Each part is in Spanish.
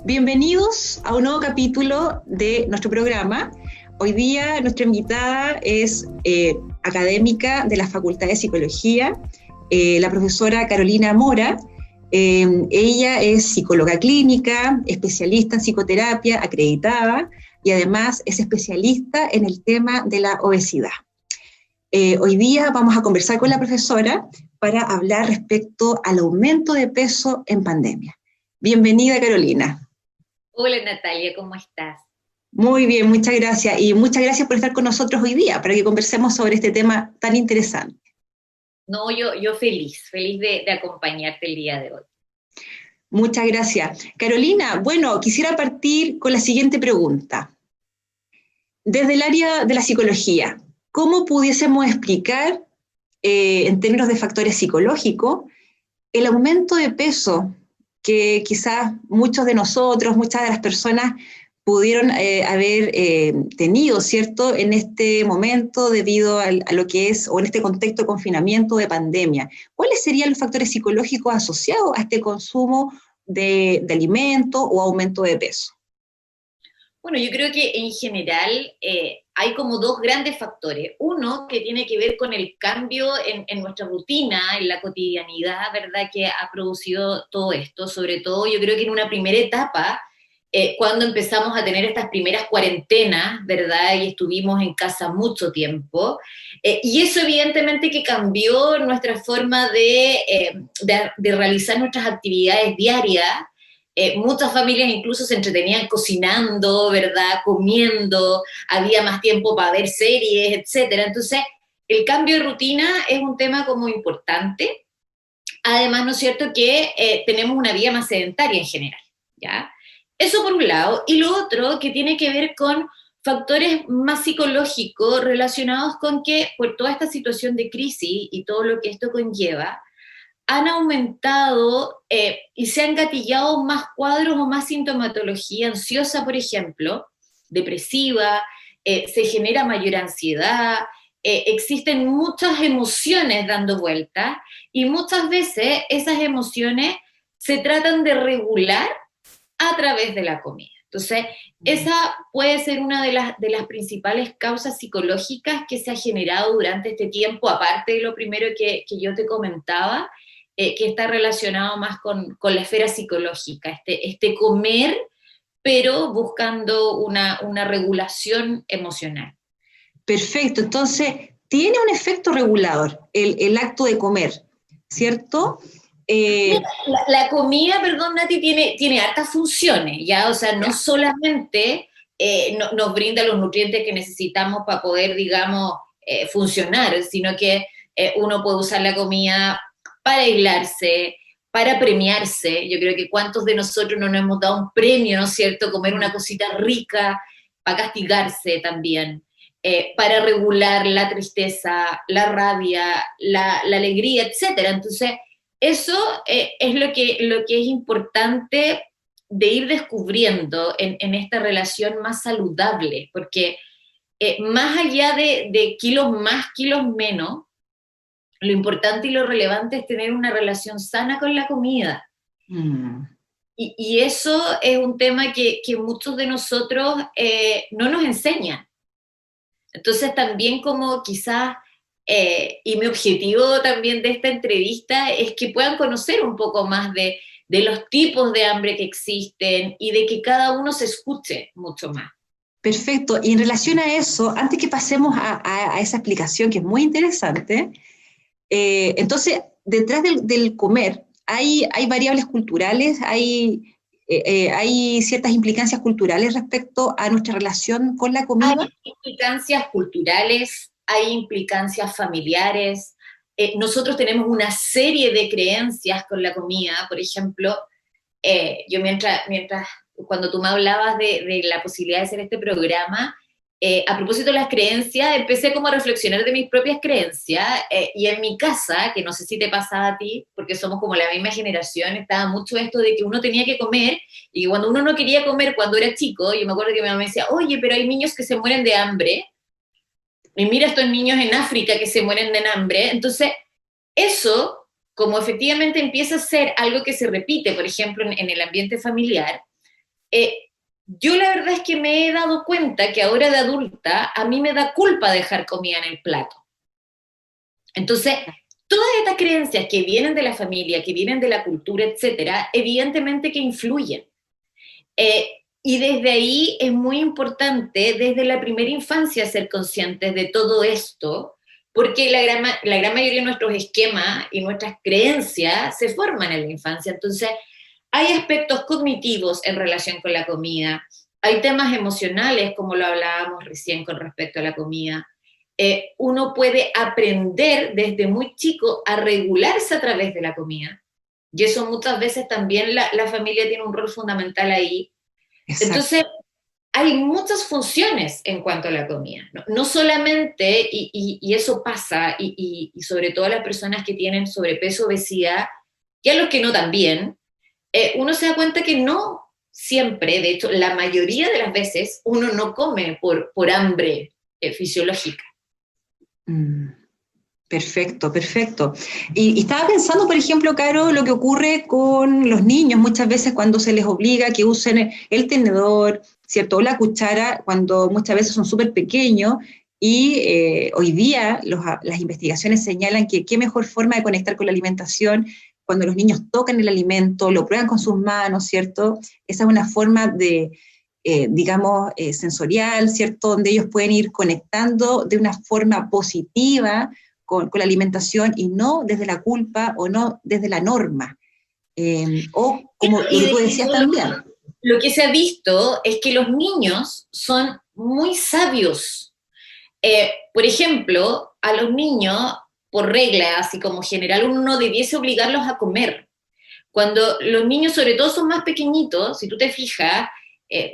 Bienvenidos a un nuevo capítulo de nuestro programa. Hoy día nuestra invitada es académica de la Facultad de Psicología, la profesora Carolina Mora. Ella es psicóloga clínica, especialista en psicoterapia acreditada y además es especialista en el tema de la obesidad. Hoy día vamos a conversar con la profesora para hablar respecto al aumento de peso en pandemia. Bienvenida, Carolina. Hola Natalia, ¿cómo estás? Muy bien, muchas gracias. Y muchas gracias por estar con nosotros hoy día para que conversemos sobre este tema tan interesante. No, yo feliz de acompañarte el día de hoy. Muchas gracias. Carolina, bueno, quisiera partir con la siguiente pregunta. Desde el área de la psicología, ¿cómo pudiésemos explicar, en términos de factores psicológicos, el aumento de peso que quizás muchos de nosotros, muchas de las personas pudieron haber tenido, ¿cierto?, en este momento debido a lo que es, o en este contexto de confinamiento, de pandemia? ¿Cuáles serían los factores psicológicos asociados a este consumo de alimentos o aumento de peso? Bueno, yo creo que en general hay como dos grandes factores. Uno que tiene que ver con el cambio en nuestra rutina, en la cotidianidad, ¿verdad?, que ha producido todo esto. Sobre todo, yo creo que en una primera etapa, cuando empezamos a tener estas primeras cuarentenas, ¿verdad?, y estuvimos en casa mucho tiempo, y eso evidentemente que cambió nuestra forma de realizar nuestras actividades diarias. Muchas familias incluso se entretenían cocinando, ¿verdad?, comiendo, había más tiempo para ver series, etcétera. Entonces, el cambio de rutina es un tema como importante. Además, ¿no es cierto?, que tenemos una vida más sedentaria en general, ¿ya? Eso por un lado. Y lo otro que tiene que ver con factores más psicológicos relacionados con que por toda esta situación de crisis y todo lo que esto conlleva, han aumentado y se han gatillado más cuadros o más sintomatología ansiosa, por ejemplo, depresiva, se genera mayor ansiedad, existen muchas emociones dando vueltas y muchas veces esas emociones se tratan de regular a través de la comida. Entonces, esa puede ser una de las principales causas psicológicas que se ha generado durante este tiempo, aparte de lo primero que yo te comentaba, que está relacionado más con la esfera psicológica, este comer, pero buscando una regulación emocional. Perfecto, entonces tiene un efecto regulador el acto de comer, ¿cierto? La comida, perdón, Nati, tiene hartas funciones, ¿ya? O sea, no solamente nos brinda los nutrientes que necesitamos para poder, digamos, funcionar, sino que uno puede usar la comida para aislarse, para premiarse. Yo creo que cuántos de nosotros no nos hemos dado un premio, ¿no es cierto?, comer una cosita rica, para castigarse también, para regular la tristeza, la rabia, la alegría, etcétera. Entonces, eso es lo que es importante de ir descubriendo en esta relación más saludable, porque más allá de kilos más, kilos menos, lo importante y lo relevante es tener una relación sana con la comida. Y eso es un tema que muchos de nosotros no nos enseñan. Entonces también como quizás, y mi objetivo también de esta entrevista es que puedan conocer un poco más de los tipos de hambre que existen y de que cada uno se escuche mucho más. Perfecto, y en relación a eso, antes que pasemos a esa explicación que es muy interesante, entonces, detrás del comer, hay variables culturales, hay ciertas implicancias culturales respecto a nuestra relación con la comida. Hay implicancias culturales, hay implicancias familiares. Nosotros tenemos una serie de creencias con la comida. Por ejemplo, yo mientras cuando tú me hablabas de la posibilidad de hacer este programa, a propósito de las creencias, empecé como a reflexionar de mis propias creencias, y en mi casa, que no sé si te pasa a ti, porque somos como la misma generación, estaba mucho esto de que uno tenía que comer, y cuando uno no quería comer cuando era chico, yo me acuerdo que mi mamá me decía, oye, pero hay niños que se mueren de hambre, y mira estos niños en África que se mueren de hambre. Entonces, eso, como efectivamente empieza a ser algo que se repite, por ejemplo, en el ambiente familiar, eh, yo la verdad es que me he dado cuenta que ahora de adulta a mí me da culpa dejar comida en el plato. Entonces, todas estas creencias que vienen de la familia, que vienen de la cultura, etcétera, evidentemente que influyen. Y desde ahí es muy importante, desde la primera infancia, ser conscientes de todo esto, porque la gran mayoría de nuestros esquemas y nuestras creencias se forman en la infancia. Entonces, hay aspectos cognitivos en relación con la comida, hay temas emocionales, como lo hablábamos recién con respecto a la comida. Uno puede aprender desde muy chico a regularse a través de la comida, y eso muchas veces también la familia tiene un rol fundamental ahí. Exacto. Entonces, hay muchas funciones en cuanto a la comida, no solamente, y eso pasa, y sobre todo a las personas que tienen sobrepeso, obesidad, y a los que no también, uno se da cuenta que no siempre, de hecho, la mayoría de las veces, uno no come por hambre fisiológica. Perfecto, perfecto. Y estaba pensando, por ejemplo, Caro, lo que ocurre con los niños muchas veces cuando se les obliga a que usen el tenedor, ¿cierto? O la cuchara, cuando muchas veces son súper pequeños, y hoy día las investigaciones señalan que qué mejor forma de conectar con la alimentación cuando los niños tocan el alimento, lo prueban con sus manos, ¿cierto? Esa es una forma de, digamos, sensorial, ¿cierto? Donde ellos pueden ir conectando de una forma positiva con la alimentación, y no desde la culpa o no desde la norma. O como lo que tú decías también. Lo que se ha visto es que los niños son muy sabios. Por ejemplo, a los niños, por regla, así como general, uno no debiese obligarlos a comer. Cuando los niños, sobre todo, son más pequeñitos, si tú te fijas,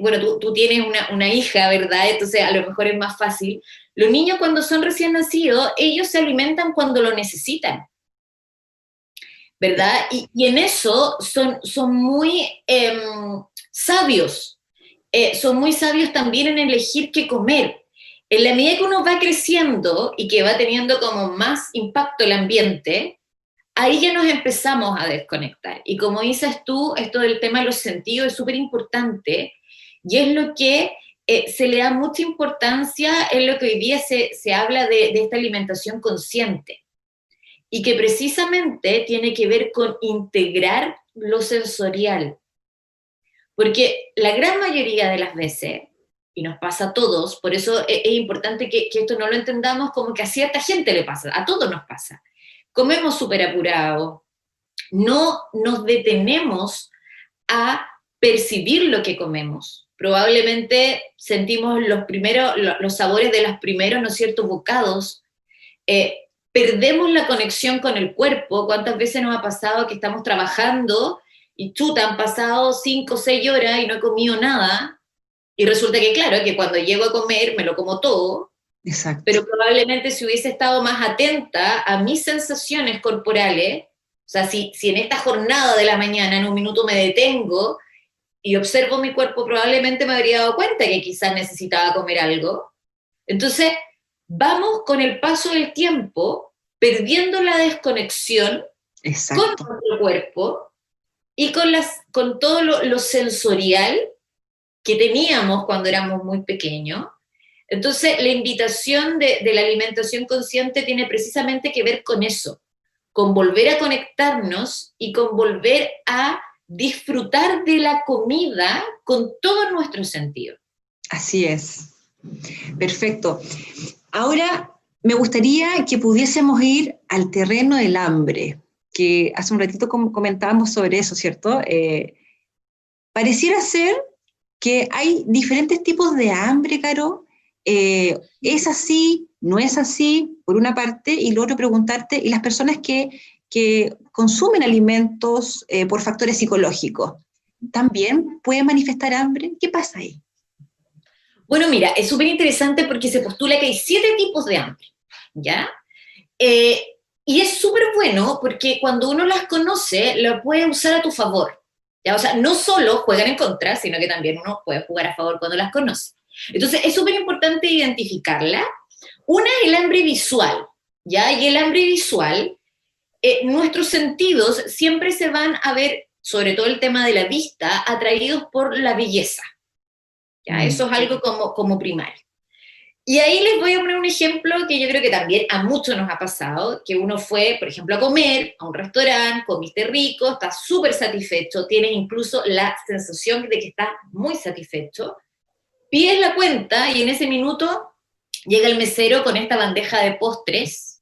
bueno, tú tienes una hija, ¿verdad? Entonces a lo mejor es más fácil. Los niños cuando son recién nacidos, ellos se alimentan cuando lo necesitan, ¿verdad? Y en eso son muy sabios. Son muy sabios también en elegir qué comer. En la medida que uno va creciendo y que va teniendo como más impacto el ambiente, ahí ya nos empezamos a desconectar. Y como dices tú, esto del tema de los sentidos es súper importante, y es lo que se le da mucha importancia en lo que hoy día se habla de esta alimentación consciente, y que precisamente tiene que ver con integrar lo sensorial. Porque la gran mayoría de las veces, y nos pasa a todos, por eso es importante que esto no lo entendamos como que a cierta gente le pasa, a todos nos pasa. Comemos súper apurado, no nos detenemos a percibir lo que comemos. Probablemente sentimos los sabores de los primeros, ¿no es cierto?, bocados. Perdemos la conexión con el cuerpo. ¿Cuántas veces nos ha pasado que estamos trabajando y chuta, han pasado 5 o 6 horas y no he comido nada? Y resulta que, claro, que cuando llego a comer me lo como todo. Exacto. Pero probablemente si hubiese estado más atenta a mis sensaciones corporales, o sea, si en esta jornada de la mañana en un minuto me detengo y observo mi cuerpo, probablemente me habría dado cuenta que quizás necesitaba comer algo. Entonces, vamos con el paso del tiempo perdiendo la desconexión Exacto. con nuestro cuerpo y con todo lo sensorial que teníamos cuando éramos muy pequeños. Entonces, la invitación de la alimentación consciente tiene precisamente que ver con eso, con volver a conectarnos y con volver a disfrutar de la comida con todos nuestros sentidos. Así es. Perfecto. Ahora, me gustaría que pudiésemos ir al terreno del hambre, que hace un ratito comentábamos sobre eso, ¿cierto? Pareciera ser que hay diferentes tipos de hambre, Caro. ¿Es así? ¿No es así? Por una parte, y luego preguntarte, ¿y las personas que consumen alimentos por factores psicológicos, también pueden manifestar hambre? ¿Qué pasa ahí? Bueno, mira, es súper interesante porque se postula que hay 7 tipos de hambre, ¿ya? Y es súper bueno porque cuando uno las conoce, lo puede usar a tu favor, ¿ya? O sea, no solo juegan en contra, sino que también uno puede jugar a favor cuando las conoce. Entonces, es súper importante identificarla. Una es el hambre visual, ¿ya? Y el hambre visual, nuestros sentidos siempre se van a ver, sobre todo el tema de la vista, atraídos por la belleza, ¿ya? Eso es algo como primario. Y ahí les voy a poner un ejemplo que yo creo que también a muchos nos ha pasado, que uno fue, por ejemplo, a comer a un restaurante, comiste rico, estás súper satisfecho, tienes incluso la sensación de que estás muy satisfecho, pides la cuenta y en ese minuto llega el mesero con esta bandeja de postres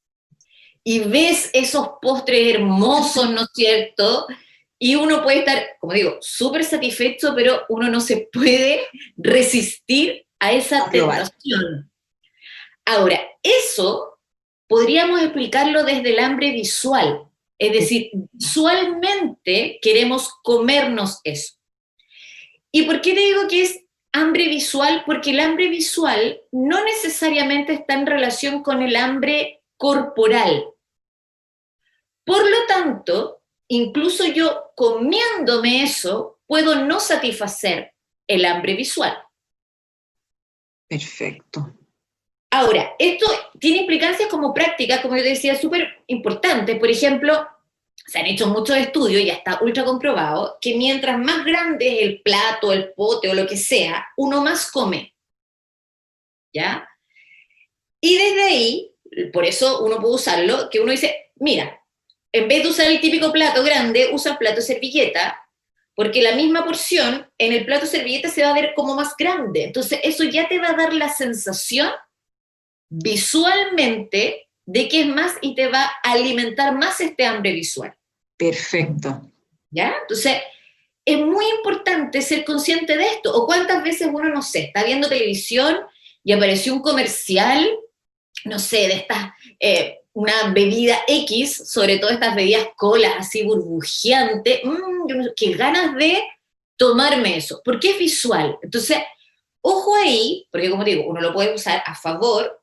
y ves esos postres hermosos, ¿no es cierto? Y uno puede estar, como digo, súper satisfecho, pero uno no se puede resistir a esa tentación. Ahora, eso podríamos explicarlo desde el hambre visual, es decir, visualmente queremos comernos eso. ¿Y por qué te digo que es hambre visual? Porque el hambre visual no necesariamente está en relación con el hambre corporal. Por lo tanto, incluso yo comiéndome eso, puedo no satisfacer el hambre visual. Perfecto. Ahora, esto tiene implicancias como prácticas, como yo decía, súper importantes. Por ejemplo, se han hecho muchos estudios, ya está ultra comprobado, que mientras más grande es el plato, el pote o lo que sea, uno más come, ¿ya? Y desde ahí, por eso uno puede usarlo, que uno dice, mira, en vez de usar el típico plato grande, usa el plato servilleta, porque la misma porción en el plato servilleta se va a ver como más grande. Entonces, eso ya te va a dar la sensación visualmente de que es más y te va a alimentar más este hambre visual. Perfecto. ¿Ya? Entonces, es muy importante ser consciente de esto. O cuántas veces uno, no sé, está viendo televisión y apareció un comercial, no sé, de estas, una bebida X, sobre todo estas bebidas colas así burbujeantes, qué ganas de tomarme eso, porque es visual. Entonces, ojo ahí, porque como digo, uno lo puede usar a favor,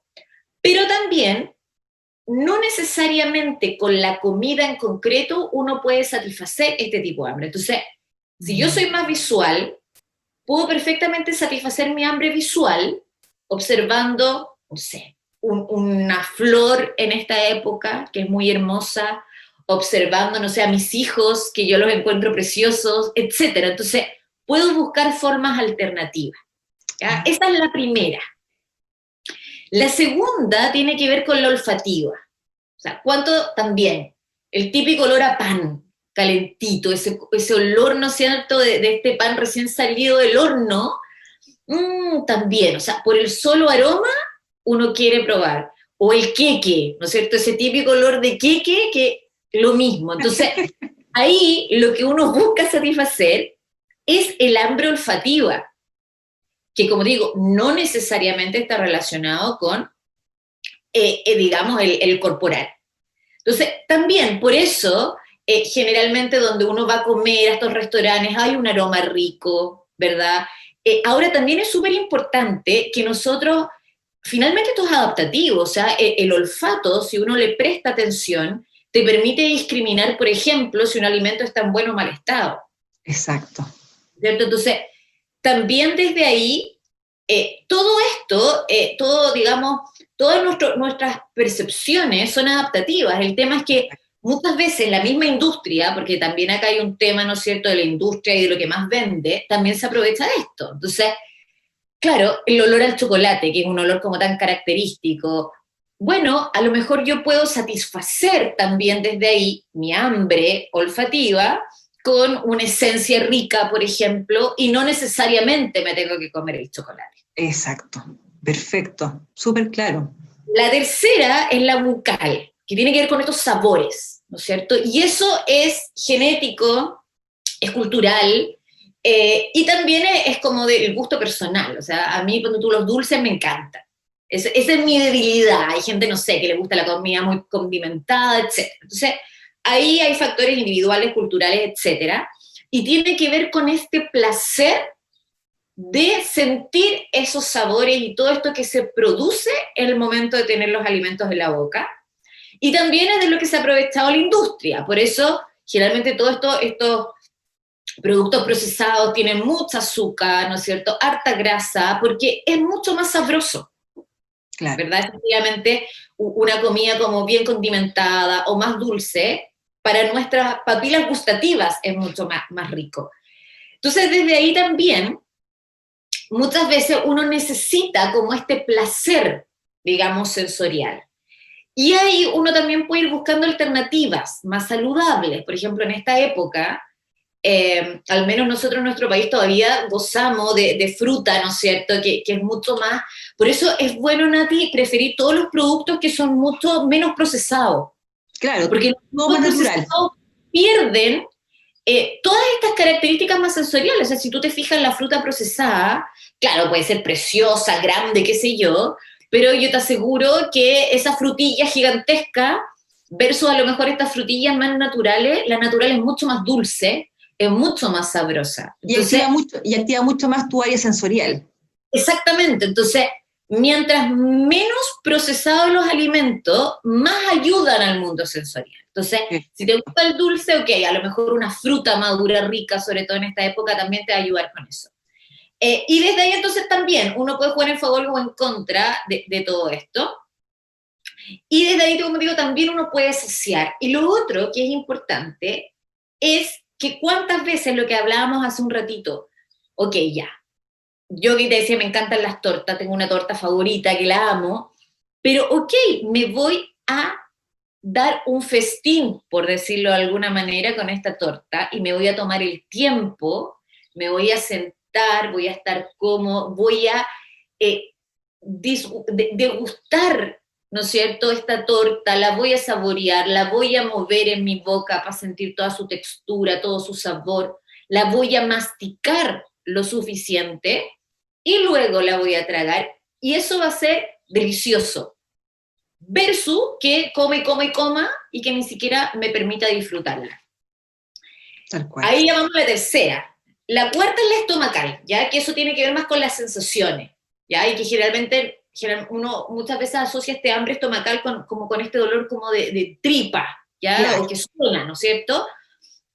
pero también no necesariamente con la comida en concreto uno puede satisfacer este tipo de hambre. Entonces, si yo soy más visual, puedo perfectamente satisfacer mi hambre visual observando, no sé, una flor en esta época que es muy hermosa, observando, no sé, a mis hijos, que yo los encuentro preciosos, etcétera. Entonces, puedo buscar formas alternativas, ¿ya? Esa es la primera. La segunda tiene que ver con la olfativa. O sea, cuánto también, el típico olor a pan calentito, ese olor, ¿no es cierto?, de este pan recién salido del horno, también, o sea, por el solo aroma uno quiere probar. O el queque, ¿no es cierto?, ese típico olor de queque, que lo mismo. Entonces, ahí lo que uno busca satisfacer es el hambre olfativa, que como digo, no necesariamente está relacionado con, digamos, el corporal. Entonces, también por eso, generalmente donde uno va a comer a estos restaurantes hay un aroma rico, ¿verdad? Ahora también es súper importante que nosotros, finalmente esto es adaptativo, o sea, el olfato, si uno le presta atención, te permite discriminar, por ejemplo, si un alimento está en buen o mal estado. Exacto. ¿Cierto? Entonces, también desde ahí, todo esto, todo, digamos, todas nuestras percepciones son adaptativas. El tema es que muchas veces la misma industria, porque también acá hay un tema, ¿no es cierto?, de la industria y de lo que más vende, también se aprovecha de esto. Entonces, claro, el olor al chocolate, que es un olor como tan característico, bueno, a lo mejor yo puedo satisfacer también desde ahí mi hambre olfativa con una esencia rica, por ejemplo, y no necesariamente me tengo que comer el chocolate. Exacto, perfecto, súper claro. La tercera es la bucal, que tiene que ver con estos sabores, ¿no es cierto? Y eso es genético, es cultural, y también es como del gusto personal. O sea, a mí cuando tú los dulces me encantan. Esa es mi debilidad. Hay gente, no sé, que le gusta la comida muy condimentada, etc. Entonces, ahí hay factores individuales, culturales, etc. Y tiene que ver con este placer de sentir esos sabores y todo esto que se produce en el momento de tener los alimentos en la boca. Y también es de lo que se ha aprovechado la industria. Por eso, generalmente todos estos productos procesados tienen mucha azúcar, ¿no es cierto?, harta grasa, porque es mucho más sabroso. Claro. ¿Verdad? Efectivamente, una comida como bien condimentada o más dulce, para nuestras papilas gustativas es mucho más rico. Entonces, desde ahí también, muchas veces uno necesita como este placer, digamos, sensorial. Y ahí uno también puede ir buscando alternativas más saludables. Por ejemplo, en esta época, al menos nosotros en nuestro país todavía gozamos de fruta, ¿no es cierto?, que es mucho más. Por eso es bueno, Nati, preferir todos los productos que son mucho menos procesados. Claro, porque los más procesados pierden todas estas características más sensoriales. O sea, si tú te fijas en la fruta procesada, claro, puede ser preciosa, grande, qué sé yo, pero yo te aseguro que esa frutilla gigantesca versus a lo mejor estas frutillas más naturales, la natural es mucho más dulce, es mucho más sabrosa. Entonces, y activa mucho más tu área sensorial. Exactamente, entonces, mientras menos procesados los alimentos, más ayudan al mundo sensorial. Entonces, si te gusta el dulce, ok, a lo mejor una fruta madura rica, sobre todo en esta época, también te va a ayudar con eso. Y desde ahí entonces también uno puede jugar en favor o en contra de todo esto. Y desde ahí, como digo, también uno puede saciar. Y lo otro que es importante es que cuántas veces lo que hablábamos hace un ratito, ok, ya, yo que te decía, me encantan las tortas, tengo una torta favorita que la amo, pero ok, me voy a dar un festín, por decirlo de alguna manera, con esta torta, y me voy a tomar el tiempo, me voy a sentar, voy a estar cómodo, voy a degustar, ¿no es cierto?, esta torta, la voy a saborear, la voy a mover en mi boca para sentir toda su textura, todo su sabor, la voy a masticar lo suficiente y luego la voy a tragar, y eso va a ser delicioso. Versus que come y que ni siquiera me permita disfrutarla. Tal cual. Ahí ya vamos a la tercera. La cuarta es la estomacal, ¿ya? Que eso tiene que ver más con las sensaciones, ¿ya? Y que generalmente uno muchas veces asocia este hambre estomacal como con este dolor como de tripa, ¿ya? Claro. O que suena, ¿no es cierto?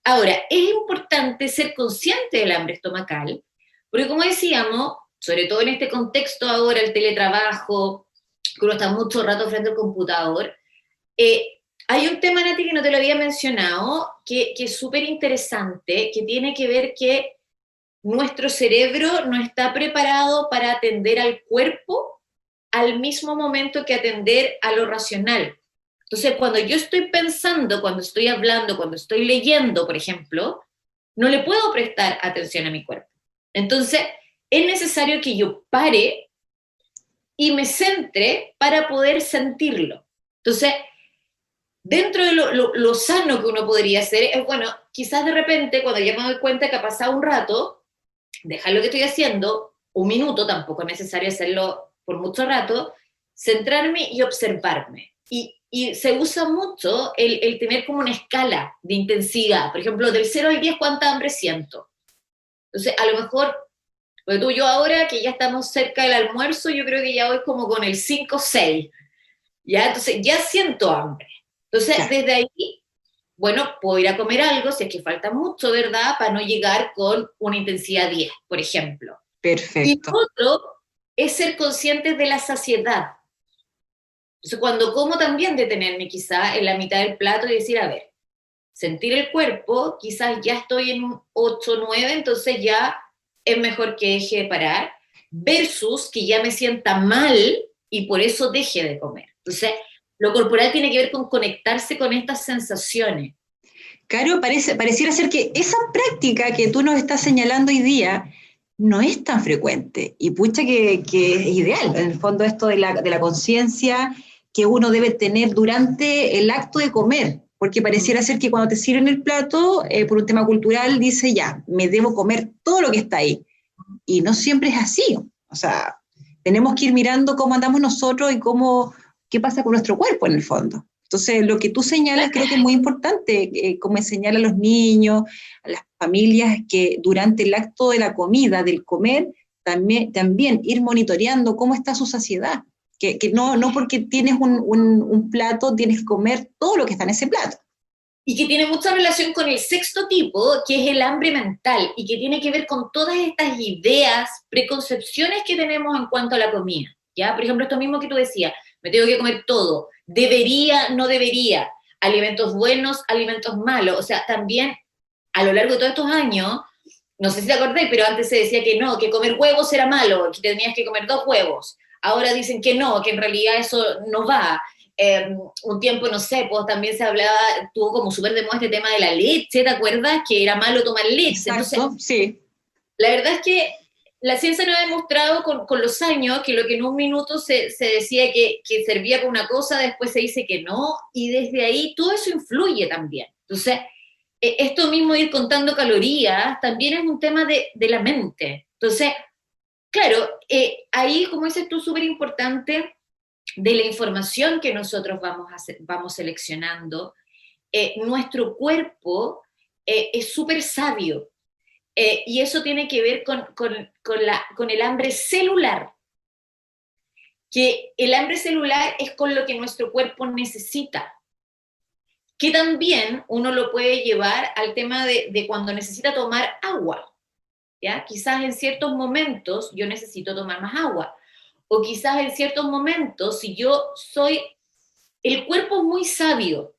Ahora, es importante ser consciente del hambre estomacal, porque como decíamos, sobre todo en este contexto ahora, el teletrabajo, que uno está mucho rato frente al computador, hay un tema, Nati, que no te lo había mencionado, que es súper interesante, que tiene que ver que nuestro cerebro no está preparado para atender al cuerpo al mismo momento que atender a lo racional. Entonces, cuando yo estoy pensando, cuando estoy hablando, cuando estoy leyendo, por ejemplo, no le puedo prestar atención a mi cuerpo. Entonces, es necesario que yo pare y me centre para poder sentirlo. Entonces, dentro de lo sano que uno podría hacer es, bueno, quizás de repente, cuando ya me doy cuenta que ha pasado un rato, dejar lo que estoy haciendo, un minuto, tampoco es necesario hacerlo por mucho rato, centrarme y observarme. Y se usa mucho el tener como una escala de intensidad. Por ejemplo, del 0 al 10, ¿cuánta hambre siento? Entonces, a lo mejor, porque tú y yo ahora, que ya estamos cerca del almuerzo, yo creo que ya voy como con el 5 o 6. ¿Ya? Entonces, ya siento hambre. Entonces, claro, desde ahí, bueno, puedo ir a comer algo, si es que falta mucho, ¿verdad? Para no llegar con una intensidad 10, por ejemplo. Perfecto. Y otro es ser conscientes de la saciedad. Entonces, cuando como también detenerme quizá en la mitad del plato y decir, a ver, sentir el cuerpo, quizás ya estoy en un 8, 9, entonces ya es mejor que deje de parar, versus que ya me sienta mal y por eso deje de comer. Entonces, lo corporal tiene que ver con conectarse con estas sensaciones. Caro, pareciera ser que esa práctica que tú nos estás señalando hoy día no es tan frecuente, y pucha que es ideal, en el fondo, esto de la conciencia que uno debe tener durante el acto de comer, porque pareciera ser que cuando te sirven el plato, por un tema cultural, dice ya, me debo comer todo lo que está ahí, y no siempre es así. O sea, tenemos que ir mirando cómo andamos nosotros y qué pasa con nuestro cuerpo en el fondo. Entonces, lo que tú señalas creo que es muy importante, como enseñar a los niños, a las familias, que durante el acto de la comida, del comer, también ir monitoreando cómo está su saciedad, que no porque tienes un plato tienes que comer todo lo que está en ese plato. Y que tiene mucha relación con el sexto tipo, que es el hambre mental, y que tiene que ver con todas estas ideas, preconcepciones que tenemos en cuanto a la comida, ¿ya? Por ejemplo, esto mismo que tú decías, me tengo que comer todo, debería, no debería, alimentos buenos, alimentos malos, o sea, también a lo largo de todos estos años, no sé si te acordás, pero antes se decía que no, que comer huevos era malo, que tenías que comer 2 huevos, ahora dicen que no, que en realidad eso no va. Un tiempo, no sé, pues también se hablaba, tuvo como súper de moda este tema de la leche, ¿te acuerdas? Que era malo tomar leche. Exacto, entonces, sí. la verdad es que la ciencia nos ha demostrado con los años que lo que en un minuto se decía que servía para una cosa, después se dice que no, y desde ahí todo eso influye también. Entonces, esto mismo de ir contando calorías también es un tema de la mente. Entonces, claro, ahí, como dices tú, súper importante de la información que nosotros vamos seleccionando, nuestro cuerpo es súper sabio, y eso tiene que ver con el hambre celular, que el hambre celular es con lo que nuestro cuerpo necesita, que también uno lo puede llevar al tema de cuando necesita tomar agua, ¿ya? Quizás en ciertos momentos yo necesito tomar más agua, o quizás en ciertos momentos, si yo soy, el cuerpo es muy sabio,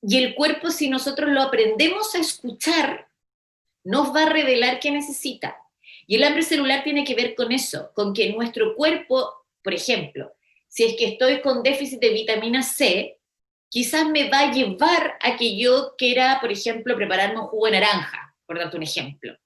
y el cuerpo, si nosotros lo aprendemos a escuchar, nos va a revelar qué necesita. Y el hambre celular tiene que ver con eso, con que nuestro cuerpo, por ejemplo, si es que estoy con déficit de vitamina C, quizás me va a llevar a que yo quiera, por ejemplo, prepararme un jugo de naranja, por darte un ejemplo.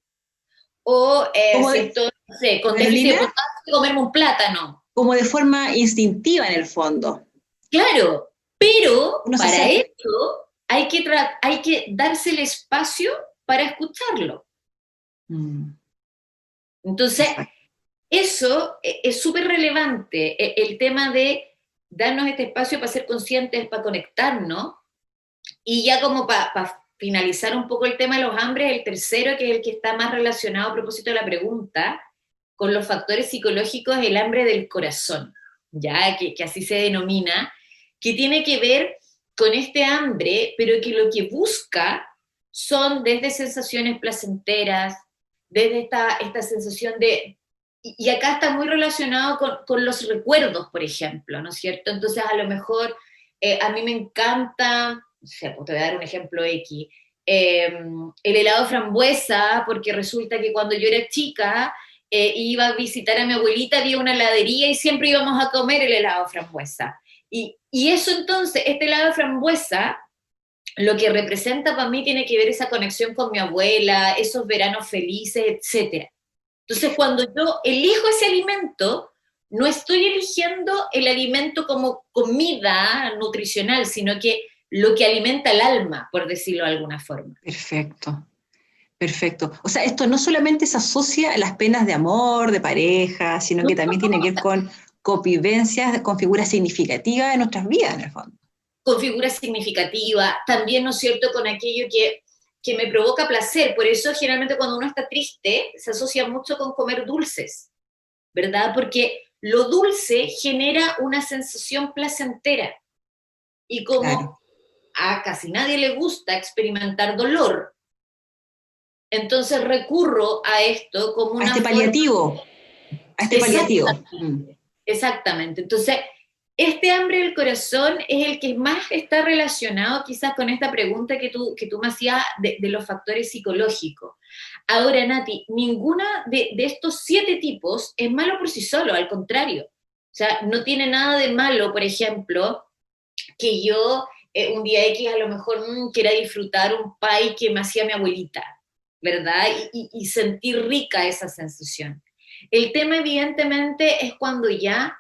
O Como si de, estoy, no sé, con déficit de Carolina, potasio, comerme un plátano. como de forma instintiva en el fondo. Claro, pero Uno se para hace, eso hay que darse el espacio para escucharlo. mm, Entonces, exacto. eso es súper relevante, el tema de darnos este espacio para ser conscientes, para conectarnos, y ya como para finalizar un poco el tema de los hambres, el tercero, que es el que está más relacionado a propósito de la pregunta, con los factores psicológicos, el hambre del corazón, ya que así se denomina, que tiene que ver con este hambre, pero que lo que busca son desde sensaciones placenteras, desde esta sensación de... Y acá está muy relacionado con los recuerdos, por ejemplo, ¿no es cierto? Entonces, a lo mejor a mí me encanta, no sé, pues te voy a dar un ejemplo X, el helado de frambuesa, porque resulta que cuando yo era chica iba a visitar a mi abuelita, había una heladería y siempre íbamos a comer el helado de frambuesa. Y eso entonces, este helado de frambuesa, lo que representa para mí tiene que ver esa conexión con mi abuela, esos veranos felices, etcétera. Entonces, cuando yo elijo ese alimento, no estoy eligiendo el alimento como comida nutricional, sino que lo que alimenta el alma, por decirlo de alguna forma. Perfecto, perfecto. O sea, esto no solamente se asocia a las penas de amor, de pareja, sino No, que también tiene que ver con convivencias, con figuras significativas de nuestras vidas, en el fondo. con figuras significativas, también, ¿no es cierto?, con aquello que me provoca placer. Por eso, generalmente, cuando uno está triste, se asocia mucho con comer dulces, ¿verdad? Porque lo dulce genera una sensación placentera. Y Claro. como a casi nadie le gusta experimentar dolor, entonces recurro a esto como A una este forma... paliativo, a este paliativo. Exactamente, exactamente. Entonces, este hambre del corazón es el que más está relacionado quizás con esta pregunta que tú me hacías de los factores psicológicos. Ahora, Nati, ninguna de estos 7 tipos es malo por sí solo, al contrario. O sea, no tiene nada de malo, por ejemplo, que yo un día X a lo mejor quiera disfrutar un pie que me hacía mi abuelita, ¿verdad? Y sentir rica esa sensación. El tema evidentemente es cuando ya,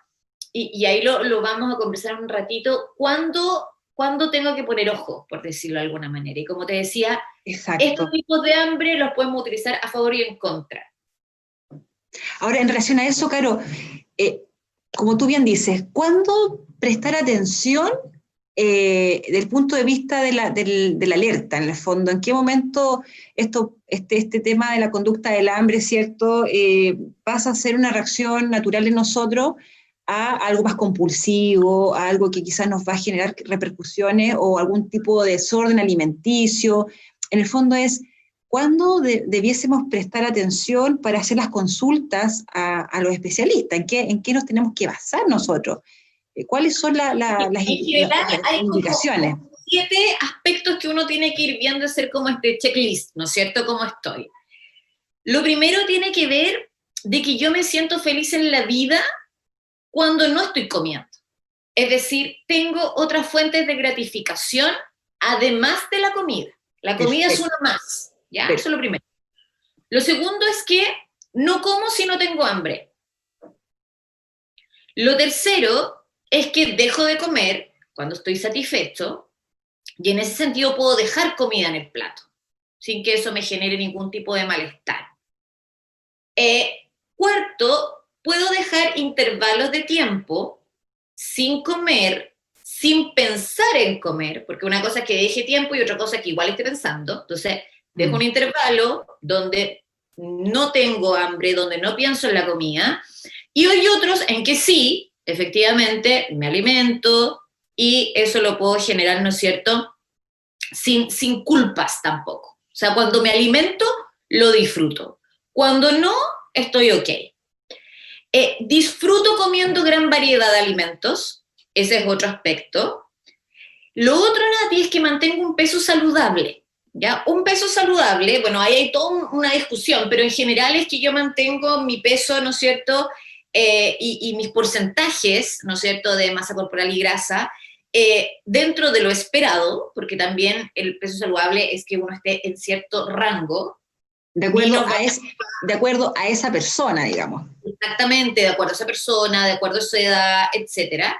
y ahí lo vamos a conversar un ratito, cuando tengo que poner ojo, por decirlo de alguna manera. Y como te decía, estos Exacto. tipos de hambre los podemos utilizar a favor y en contra. Ahora, en relación a eso, Caro, como tú bien dices, ¿cuándo prestar atención del punto de vista de la alerta, en el fondo, ¿en qué momento este tema de la conducta del hambre, ¿cierto?, pasa a ser una reacción natural en nosotros a algo más compulsivo, a algo que quizás nos va a generar repercusiones o algún tipo de desorden alimenticio? En el fondo es, ¿cuándo debiésemos prestar atención para hacer las consultas a los especialistas? ¿En qué nos tenemos que basar nosotros? ¿Cuáles son las En general hay indicaciones? como 7 aspectos que uno tiene que ir viendo, hacer como este checklist, ¿no es cierto?, cómo estoy. Lo primero tiene que ver de que yo me siento feliz en la vida cuando no estoy comiendo. Es decir, tengo otras fuentes de gratificación además de la comida. La comida es una más, ¿ya? Eso es lo primero. Lo segundo es que no como si no tengo hambre. Lo tercero es que dejo de comer cuando estoy satisfecho y en ese sentido puedo dejar comida en el plato sin que eso me genere ningún tipo de malestar. Cuarto, puedo dejar intervalos de tiempo sin comer, sin pensar en comer, porque una cosa es que deje tiempo y otra cosa es que igual esté pensando. Entonces, dejo un intervalo donde no tengo hambre, donde no pienso en la comida, y hay otros en que sí, efectivamente, me alimento, y eso lo puedo generar, ¿no es cierto?, sin culpas tampoco. O sea, cuando me alimento, lo disfruto. Cuando no, estoy ok. Disfruto comiendo gran variedad de alimentos, ese es otro aspecto. Lo otro, Nati, es que mantengo un peso saludable, ¿ya? Un peso saludable, bueno, ahí hay toda una discusión, pero en general es que yo mantengo mi peso, ¿no es cierto?, y mis porcentajes, ¿no es cierto?, de masa corporal y grasa, dentro de lo esperado, porque también el peso saludable es que uno esté en cierto rango. De acuerdo a esa persona, digamos. Exactamente, de acuerdo a esa persona, de acuerdo a su edad, etcétera.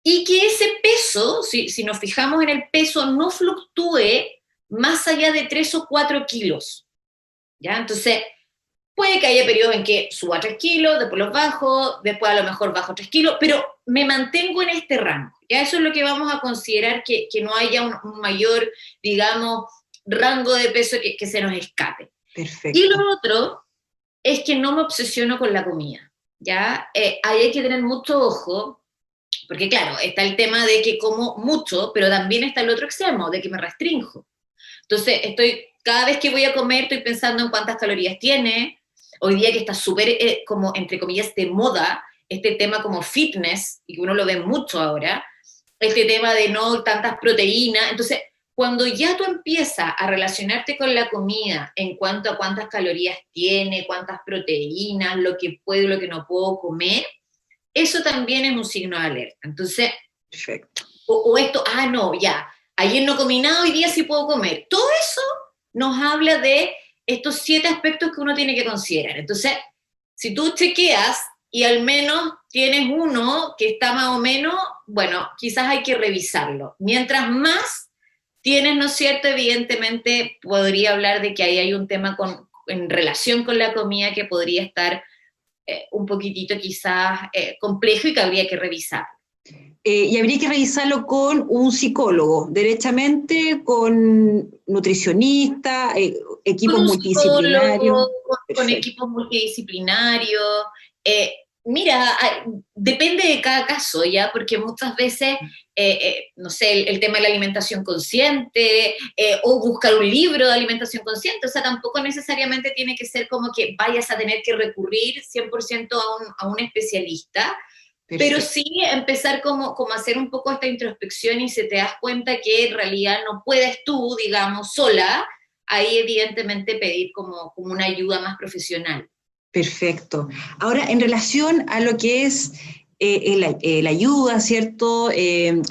Y que ese peso, si nos fijamos en el peso, no fluctúe más allá de 3 o 4 kilos, ¿ya? Entonces, puede que haya periodos en que suba 3 kilos, después los bajo, después a lo mejor bajo 3 kilos, pero me mantengo en este rango, ¿ya? Eso es lo que vamos a considerar que no haya un mayor, digamos, rango de peso que se nos escape. Perfecto. Y lo otro es que no me obsesiono con la comida, ¿ya? Ahí hay que tener mucho ojo, porque claro, está el tema de que como mucho, pero también está el otro extremo, de que me restrinjo. Entonces, cada vez que voy a comer, estoy pensando en cuántas calorías tiene. Hoy día que está súper, como, entre comillas, de moda, este tema como fitness, y que uno lo ve mucho ahora, este tema de no tantas proteínas. Entonces, cuando ya tú empiezas a relacionarte con la comida en cuanto a cuántas calorías tiene, cuántas proteínas, lo que puedo y lo que no puedo comer, eso también es un signo de alerta. Entonces, perfecto. O esto, no, ya, ayer no comí nada, hoy día sí puedo comer. Todo eso nos habla de estos 7 aspectos que uno tiene que considerar. Entonces, si tú chequeas y al menos tienes uno que está más o menos, bueno, quizás hay que revisarlo. Mientras más tienes, ¿no es cierto?, evidentemente podría hablar de que ahí hay un tema en relación con la comida que podría estar un poquitito quizás complejo y que habría que revisar. Y habría que revisarlo con un psicólogo, derechamente, con nutricionista, equipos multidisciplinarios. Con equipos multidisciplinarios. Mira, depende de cada caso, ¿ya? Porque muchas veces, no sé, el tema de la alimentación consciente, o buscar un libro de alimentación consciente, o sea, tampoco necesariamente tiene que ser como que vayas a tener que recurrir 100% a un especialista. Perfecto. Pero sí empezar como hacer un poco esta introspección y se te das cuenta que en realidad no puedes tú, digamos, sola, ahí evidentemente pedir como una ayuda más profesional. Perfecto. Ahora, en relación a lo que es la ayuda, ¿cierto?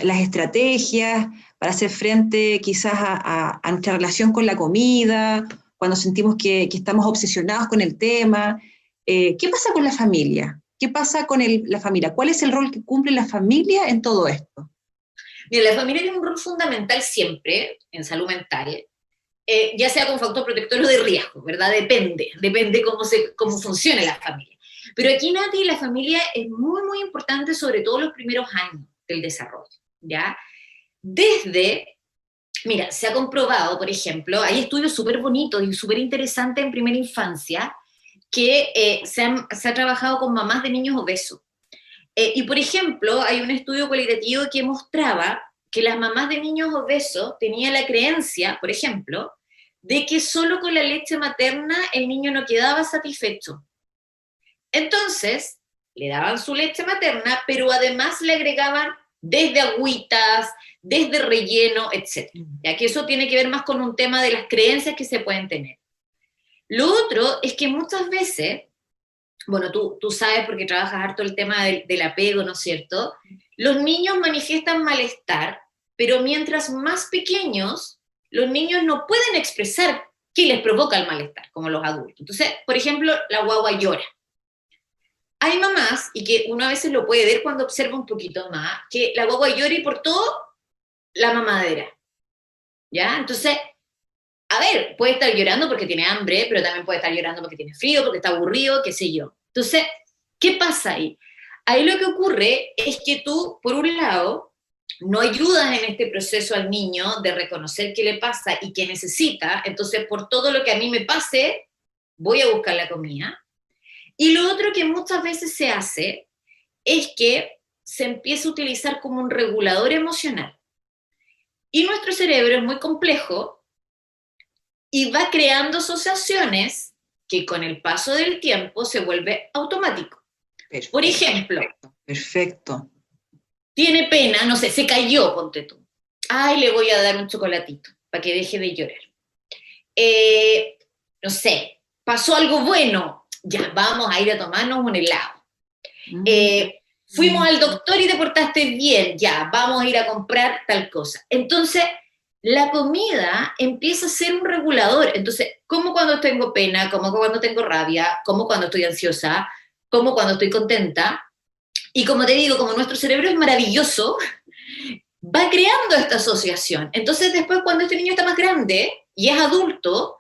Las estrategias para hacer frente quizás a nuestra relación con la comida, cuando sentimos que estamos obsesionados con el tema. ¿Qué pasa con la familia? ¿Qué pasa con la familia? ¿Cuál es el rol que cumple la familia en todo esto? Mira, la familia tiene un rol fundamental siempre en salud mental, ya sea con factor protector o de riesgo, ¿verdad? Depende cómo funcione la familia. Pero aquí, Nati, la familia es muy, muy importante, sobre todo los primeros años del desarrollo, ¿ya? Mira, se ha comprobado, por ejemplo, hay estudios súper bonitos y súper interesantes en primera infancia que se ha trabajado con mamás de niños obesos. Y, por ejemplo, hay un estudio cualitativo que mostraba que las mamás de niños obesos tenían la creencia, por ejemplo, de que solo con la leche materna el niño no quedaba satisfecho. Entonces, le daban su leche materna, pero además le agregaban desde agüitas, desde relleno, etc. Ya que eso tiene que ver más con un tema de las creencias que se pueden tener. Lo otro es que muchas veces, bueno, tú sabes porque trabajas harto el tema del apego, ¿no es cierto? Los niños manifiestan malestar, pero mientras más pequeños, los niños no pueden expresar qué les provoca el malestar, como los adultos. Entonces, por ejemplo, la guagua llora. Hay mamás, y que uno a veces lo puede ver cuando observa un poquito más, que la guagua llora y por todo la mamadera, ¿ya? Entonces, a ver, puede estar llorando porque tiene hambre, pero también puede estar llorando porque tiene frío, porque está aburrido, qué sé yo. Entonces, ¿qué pasa ahí? Ahí lo que ocurre es que tú, por un lado, no ayudas en este proceso al niño de reconocer qué le pasa y qué necesita, entonces por todo lo que a mí me pase, voy a buscar la comida. Y lo otro que muchas veces se hace es que se empieza a utilizar como un regulador emocional. Y nuestro cerebro es muy complejo y va creando asociaciones que con el paso del tiempo se vuelve automático. Perfecto, por ejemplo, perfecto. Tiene pena, no sé, se cayó, ponte tú. Ay, le voy a dar un chocolatito para que deje de llorar. No sé, pasó algo bueno, ya vamos a ir a tomarnos un helado. Fuimos al doctor y te portaste bien, ya, vamos a ir a comprar tal cosa. Entonces, la comida empieza a ser un regulador. Entonces, como cuando tengo pena, como cuando tengo rabia, como cuando estoy ansiosa, como cuando estoy contenta. Y como te digo, como nuestro cerebro es maravilloso, va creando esta asociación. Entonces, después, cuando este niño está más grande y es adulto,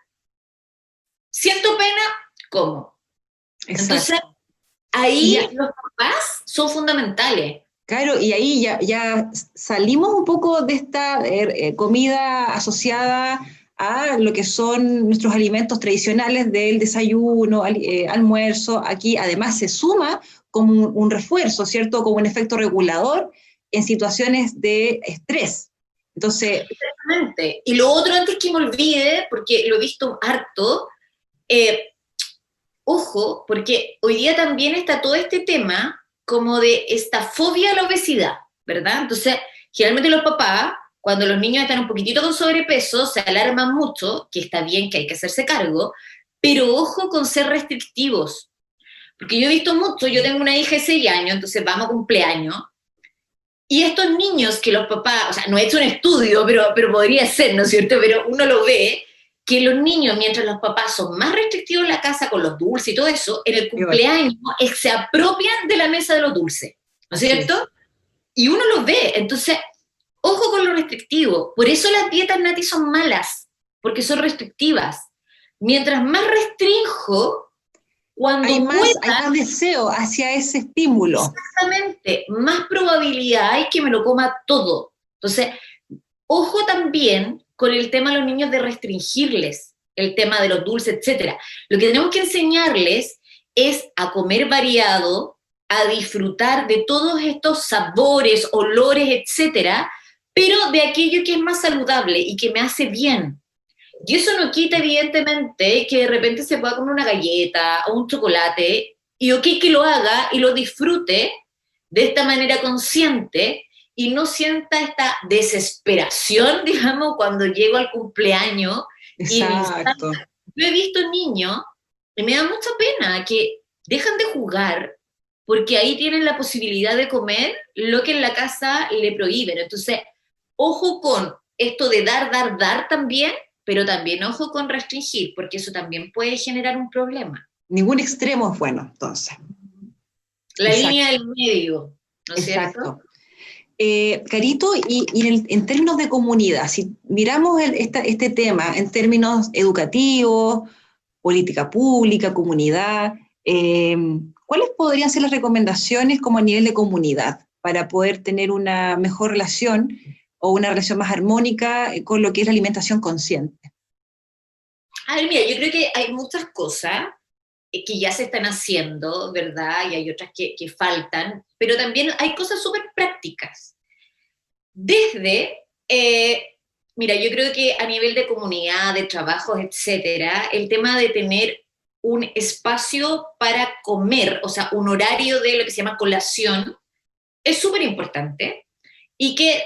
siento pena, ¿cómo? Exacto. Entonces, ahí los papás son fundamentales. Claro, y ahí ya salimos un poco de esta comida asociada a lo que son nuestros alimentos tradicionales del desayuno, almuerzo. Aquí además se suma como un refuerzo, ¿cierto? Como un efecto regulador en situaciones de estrés. Entonces... Exactamente. Y lo otro, antes que me olvide, porque lo he visto harto, ojo, porque hoy día también está todo este tema como de esta fobia a la obesidad, ¿verdad? Entonces, generalmente los papás, cuando los niños están un poquitito con sobrepeso, se alarman mucho, que está bien, que hay que hacerse cargo, pero ojo con ser restrictivos. Porque yo he visto mucho, yo tengo una hija de 6 años, entonces vamos a cumpleaños, y estos niños que los papás, o sea, no he hecho un estudio, pero podría ser, ¿no es cierto? Pero uno lo ve, que los niños, mientras los papás son más restrictivos en la casa con los dulces y todo eso, en el cumpleaños se apropian de la mesa de los dulces, ¿no es cierto? Y uno los ve, entonces, ojo con lo restrictivo. Por eso las dietas Nati son malas, porque son restrictivas. Mientras más restrinjo, cuando hay más deseo hacia ese estímulo. Exactamente, más probabilidad hay que me lo coma todo. Entonces, ojo también con el tema de los niños de restringirles el tema de los dulces, etcétera. Lo que tenemos que enseñarles es a comer variado, a disfrutar de todos estos sabores, olores, etcétera, pero de aquello que es más saludable y que me hace bien. Y eso no quita, evidentemente, que de repente se pueda comer una galleta o un chocolate, y ok que lo haga y lo disfrute de esta manera consciente, y no sienta esta desesperación, digamos, cuando llego al cumpleaños. Exacto. Yo he visto niños, y me da mucha pena, que dejan de jugar porque ahí tienen la posibilidad de comer lo que en la casa le prohíben. Entonces, ojo con esto de dar también, pero también ojo con restringir, porque eso también puede generar un problema. Ningún extremo es bueno, entonces. La línea del medio, ¿no es cierto? Carito, y en términos de comunidad, si miramos este tema en términos educativos, política pública, comunidad, ¿cuáles podrían ser las recomendaciones como a nivel de comunidad para poder tener una mejor relación o una relación más armónica con lo que es la alimentación consciente? A ver, mira, yo creo que hay muchas cosas que ya se están haciendo, ¿verdad? Y hay otras que faltan, pero también hay cosas súper prácticas. Desde, mira, yo creo que a nivel de comunidad, de trabajos, etcétera, el tema de tener un espacio para comer, o sea, un horario de lo que se llama colación, es súper importante. Y que,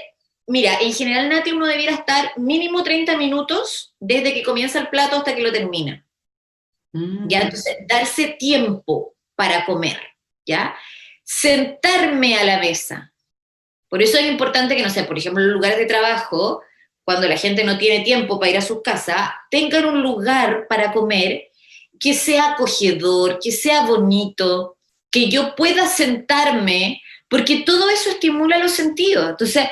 mira, en general, Nati, uno debiera estar mínimo 30 minutos desde que comienza el plato hasta que lo termina. ¿Ya? Entonces, darse tiempo para comer, ¿ya? Sentarme a la mesa. Por eso es importante que, no sé, por ejemplo, en los lugares de trabajo, cuando la gente no tiene tiempo para ir a sus casas, tengan un lugar para comer que sea acogedor, que sea bonito, que yo pueda sentarme, porque todo eso estimula los sentidos. Entonces,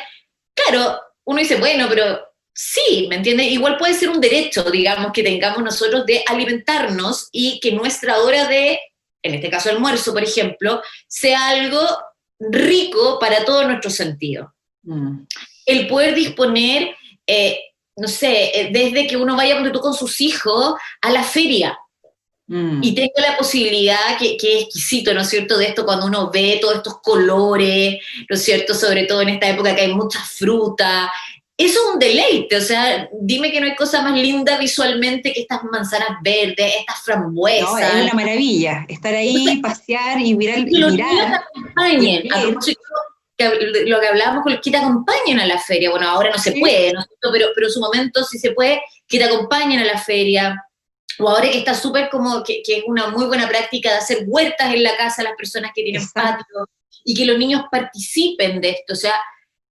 claro, uno dice, bueno, pero sí, ¿me entiendes? Igual puede ser un derecho, digamos, que tengamos nosotros de alimentarnos y que nuestra hora de, en este caso almuerzo, por ejemplo, sea algo rico para todos nuestros sentidos. El poder disponer, no sé, desde que uno vaya tú con sus hijos a la feria, y tengo la posibilidad, que es exquisito, ¿no es cierto?, de esto cuando uno ve todos estos colores, ¿no es cierto?, sobre todo en esta época que hay mucha fruta. Eso es un deleite, o sea, dime que no hay cosa más linda visualmente que estas manzanas verdes, estas frambuesas. No, es una maravilla, estar ahí, pasear y mirar. Y los niños te acompañen, a propósito, lo que hablábamos con los que te acompañen a la feria. Bueno, ahora no se puede, ¿no es cierto?, pero en su momento sí se puede, que te acompañen a la feria. O ahora que está súper como, que es una muy buena práctica de hacer huertas en la casa a las personas que tienen patio, y que los niños participen de esto, o sea,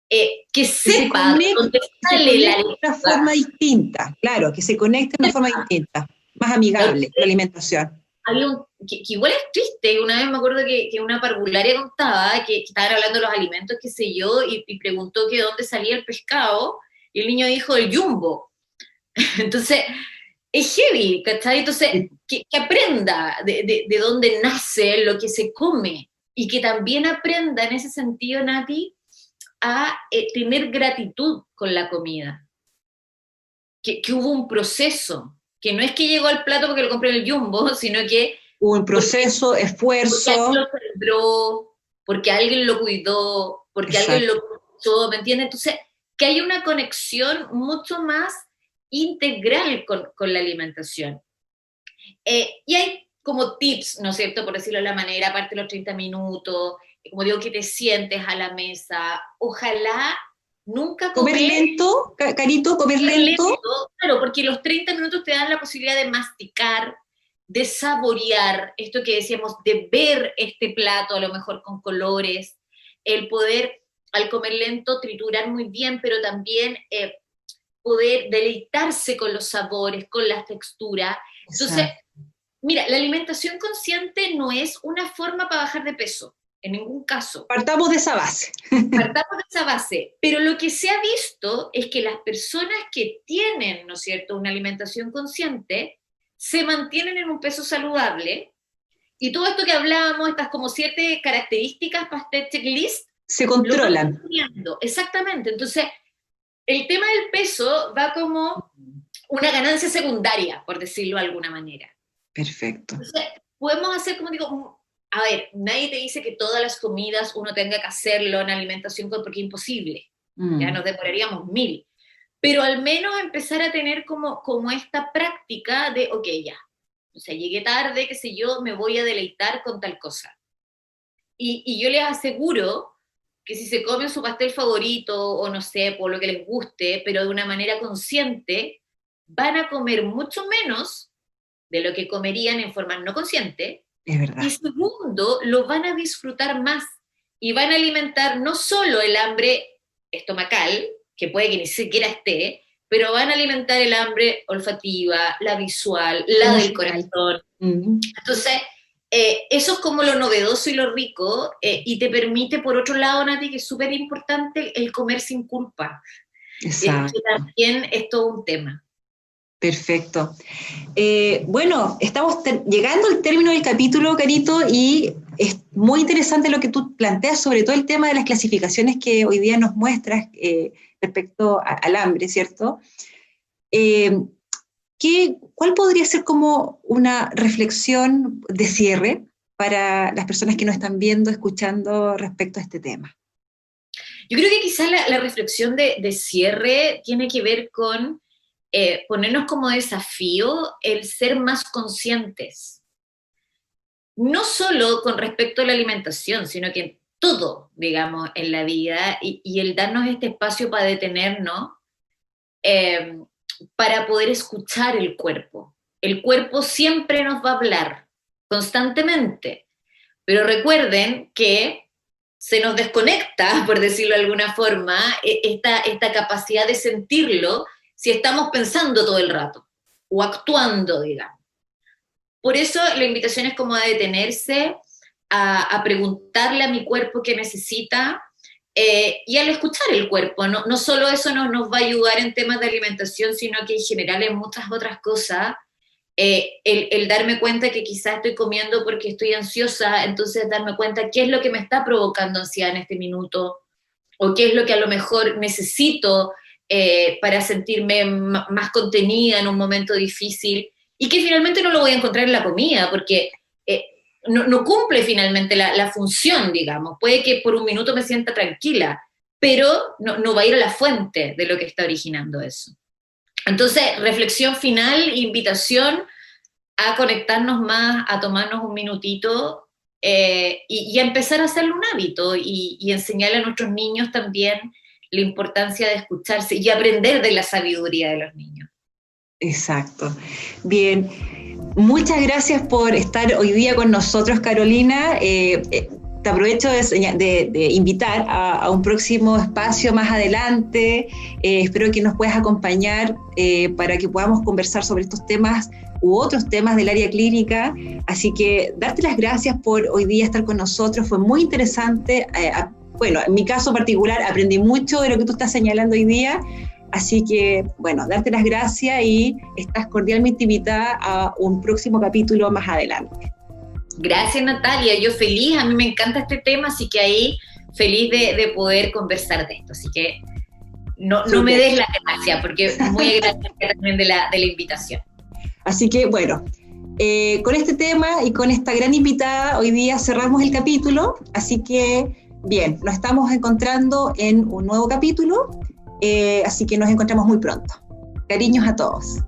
que sepan dónde sale la de una forma distinta, claro, que se conecte de una forma distinta, más amigable la alimentación. Había que igual es triste, una vez me acuerdo que una parvularia contaba que estaban hablando de los alimentos, qué sé yo, y preguntó que dónde salía el pescado, y el niño dijo el Jumbo. Entonces, es heavy, ¿cachai? Entonces, que aprenda de dónde nace lo que se come, y que también aprenda en ese sentido, Nati, a tener gratitud con la comida. Que hubo un proceso, que no es que llegó al plato porque lo compré en el Jumbo, sino que hubo un proceso, esfuerzo. Porque alguien lo sembró, porque alguien lo cuidó, porque alguien lo cuidó, ¿me entiendes? Entonces, que hay una conexión mucho más integral con la alimentación. Y hay como tips, ¿no es cierto?, por decirlo de la manera, aparte de los 30 minutos, como digo, que te sientes a la mesa, ojalá nunca comer lento, Carito, comer lento. Claro, porque los 30 minutos te dan la posibilidad de masticar, de saborear, esto que decíamos, de ver este plato a lo mejor con colores, el poder, al comer lento, triturar muy bien, pero también poder deleitarse con los sabores, con las texturas. Entonces, mira, la alimentación consciente no es una forma para bajar de peso, en ningún caso. Partamos de esa base. Partamos de esa base, pero lo que se ha visto es que las personas que tienen, ¿no es cierto?, una alimentación consciente, se mantienen en un peso saludable, y todo esto que hablábamos, estas como 7 características para este checklist, se controlan. Exactamente, entonces el tema del peso va como una ganancia secundaria, por decirlo de alguna manera. Perfecto. Entonces, podemos hacer, como digo, a ver, nadie te dice que todas las comidas uno tenga que hacerlo en alimentación porque es imposible, ya nos demoraríamos 1000, pero al menos empezar a tener como esta práctica de, ok, ya, o sea, llegué tarde, qué sé yo, me voy a deleitar con tal cosa. Y yo les aseguro que si se comen su pastel favorito, o no sé, por lo que les guste, pero de una manera consciente, van a comer mucho menos de lo que comerían en forma no consciente. Es verdad. Y segundo, lo van a disfrutar más, y van a alimentar no solo el hambre estomacal, que puede que ni siquiera esté, pero van a alimentar el hambre olfativa, la visual, la del corazón. Entonces, eso es como lo novedoso y lo rico, y te permite, por otro lado, Nati, que es súper importante, el comer sin culpa. Exacto. Que también es todo un tema. Perfecto. Bueno, estamos llegando al término del capítulo, Carito, y muy interesante lo que tú planteas, sobre todo el tema de las clasificaciones que hoy día nos muestras respecto al hambre, ¿cierto? ¿Cuál podría ser como una reflexión de cierre para las personas que nos están viendo, escuchando respecto a este tema? Yo creo que quizás la reflexión de cierre tiene que ver con ponernos como desafío el ser más conscientes. No solo con respecto a la alimentación, sino que en todo, digamos, en la vida, y el darnos este espacio para detenernos, para poder escuchar el cuerpo. El cuerpo siempre nos va a hablar, constantemente, pero recuerden que se nos desconecta, por decirlo de alguna forma, esta capacidad de sentirlo si estamos pensando todo el rato, o actuando, digamos. Por eso la invitación es como a detenerse, a preguntarle a mi cuerpo qué necesita, y al escuchar el cuerpo. No solo eso nos va a ayudar en temas de alimentación, sino que en general en muchas otras cosas, el darme cuenta que quizás estoy comiendo porque estoy ansiosa, entonces darme cuenta qué es lo que me está provocando ansiedad en este minuto, o qué es lo que a lo mejor necesito para sentirme más contenida en un momento difícil, y que finalmente no lo voy a encontrar en la comida, porque no cumple finalmente la función, digamos. Puede que por un minuto me sienta tranquila, pero no va a ir a la fuente de lo que está originando eso. Entonces, reflexión final, invitación a conectarnos más, a tomarnos un minutito y a empezar a hacerlo un hábito y enseñarle a nuestros niños también la importancia de escucharse y aprender de la sabiduría de los niños. Exacto. Bien. Muchas gracias por estar hoy día con nosotros, Carolina. Te aprovecho de invitar a un próximo espacio más adelante. Espero que nos puedas acompañar para que podamos conversar sobre estos temas u otros temas del área clínica. Así que darte las gracias por hoy día estar con nosotros. Fue muy interesante. Bueno, en mi caso particular aprendí mucho de lo que tú estás señalando hoy día. Así que, bueno, darte las gracias y estás cordialmente invitada a un próximo capítulo más adelante. Gracias, Natalia. Yo feliz, a mí me encanta este tema, así que ahí feliz de poder conversar de esto. Así que no me des la gracia, porque muy agradecida también de la invitación. Así que, bueno, con este tema y con esta gran invitada, hoy día cerramos el capítulo. Así que, bien, nos estamos encontrando en un nuevo capítulo. Así que nos encontramos muy pronto. Cariños a todos.